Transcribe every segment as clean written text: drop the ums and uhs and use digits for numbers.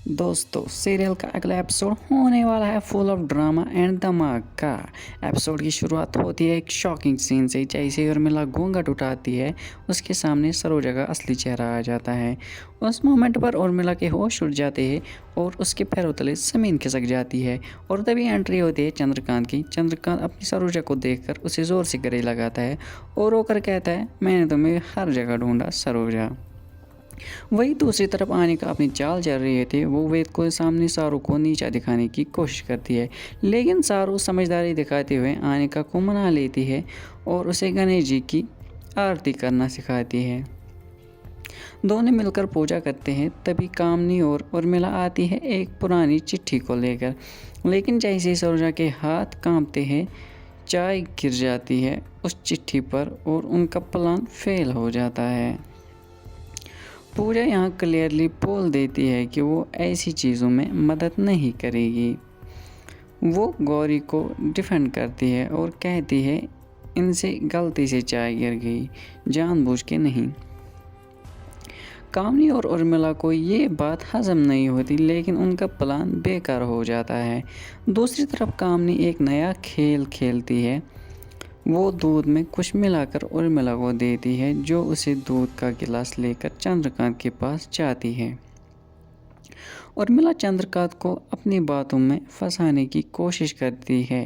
दोस्तों सीरियल का अगला एपिसोड होने वाला है फुल ऑफ ड्रामा एंड धमाका। एपिसोड की शुरुआत होती है एक शॉकिंग सीन से। जैसे उर्मिला घूंघट उठाती है उसके सामने सरोजा का असली चेहरा आ जाता है। उस मोमेंट पर उर्मिला के होश उड़ जाते हैं और उसके पैरों तले ज़मीन खिसक जाती है। और तभी एंट्री होती है चंद्रकांत की। चंद्रकांत अपनी सरोजा को देखकर उसे ज़ोर से गले लगाता है और रोकर कहता है, मैंने तुम्हें हर जगह ढूंढा सरोजा। वही दूसरी तरफ आनिका अपनी चाल चल रही थी। वो वेद को सामने सारू को नीचा दिखाने की कोशिश करती है, लेकिन सारू समझदारी दिखाते हुए आनिका को मना लेती है और उसे गणेश जी की आरती करना सिखाती है। दोनों मिलकर पूजा करते हैं। तभी कामनी और उर्मिला आती है एक पुरानी चिट्ठी को लेकर, लेकिन जैसे ही सरोजा के हाथ कांपते हैं चाय गिर जाती है उस चिट्ठी पर और उनका प्लान फेल हो जाता है। पूजा यहाँ क्लियरली बोल देती है कि वो ऐसी चीज़ों में मदद नहीं करेगी। वो गौरी को डिफेंड करती है और कहती है इनसे गलती से चाय गिर गई, जानबूझ के नहीं। कामनी और उर्मिला को ये बात हजम नहीं होती, लेकिन उनका प्लान बेकार हो जाता है। दूसरी तरफ कामनी एक नया खेल खेलती है। वो दूध में कुछ मिलाकर उर्मिला को देती है, जो उसे दूध का गिलास लेकर चंद्रकांत के पास जाती है। उर्मिला चंद्रकांत को अपनी बातों में फंसाने की कोशिश करती है।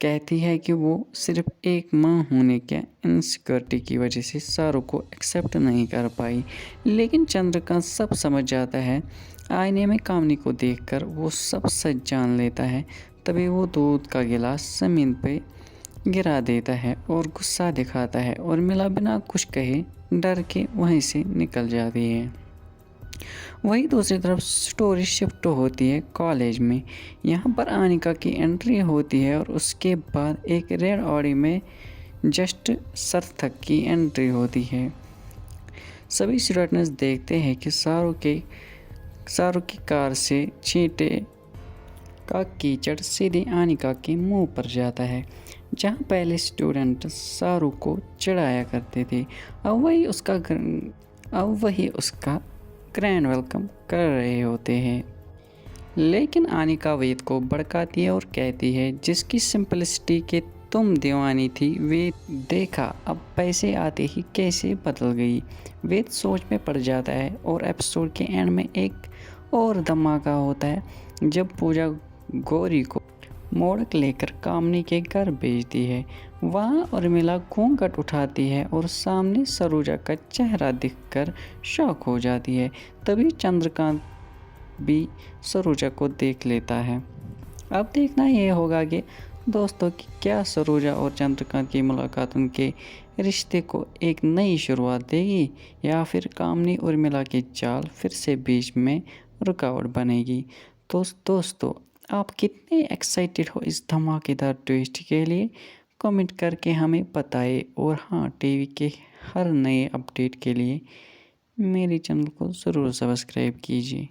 कहती है कि वो सिर्फ एक माँ होने के इनसिक्योरिटी की वजह से सारू को एक्सेप्ट नहीं कर पाई, लेकिन चंद्रकांत सब समझ जाता है। आईने में कामनी को देखकर वो सब सच जान लेता है। तभी वो दूध का गिलास ज़मीन पे गिरा देता है और गुस्सा दिखाता है। और मिला बिना कुछ कहे डर के वहीं से निकल जाती है। वहीं दूसरी तरफ स्टोरी शिफ्ट होती है कॉलेज में। यहाँ पर आनिका की एंट्री होती है और उसके बाद एक रेड ऑडी में जस्ट सार्थक की एंट्री होती है। सभी स्टूडेंट्स देखते हैं कि सारू की कार से छींटे का कीचड़ सीधे आनिका के मुंह पर जाता है। जहाँ पहले स्टूडेंट सारू को चिढ़ाया करते थे, अब वही उसका ग्रैंड वेलकम कर रहे होते हैं। लेकिन आनिका वेद को भड़काती है और कहती है जिसकी सिंपलिसिटी के तुम दीवानी थी वेद, देखा अब पैसे आते ही कैसे बदल गई। वेद सोच में पड़ जाता है और एपिसोड के एंड में एक और धमाका होता है जब पूजा गौरी को मोड़क लेकर कामनी के घर भेजती है। वहाँ उर्मिला घूंघट उठाती है और सामने सरोजा का चेहरा दिखकर शॉक हो जाती है। तभी चंद्रकांत भी सरोजा को देख लेता है। अब देखना यह होगा कि दोस्तों कि क्या सरोजा और चंद्रकांत की मुलाकात उनके रिश्ते को एक नई शुरुआत देगी, या फिर कामनी उर्मिला की चाल फिर से बीच में रुकावट बनेगी। तो दोस्तों आप कितने एक्साइटेड हो इस धमाकेदार ट्विस्ट के लिए, कमेंट करके हमें बताइए। और हाँ, टीवी के हर नए अपडेट के लिए मेरे चैनल को ज़रूर सब्सक्राइब कीजिए।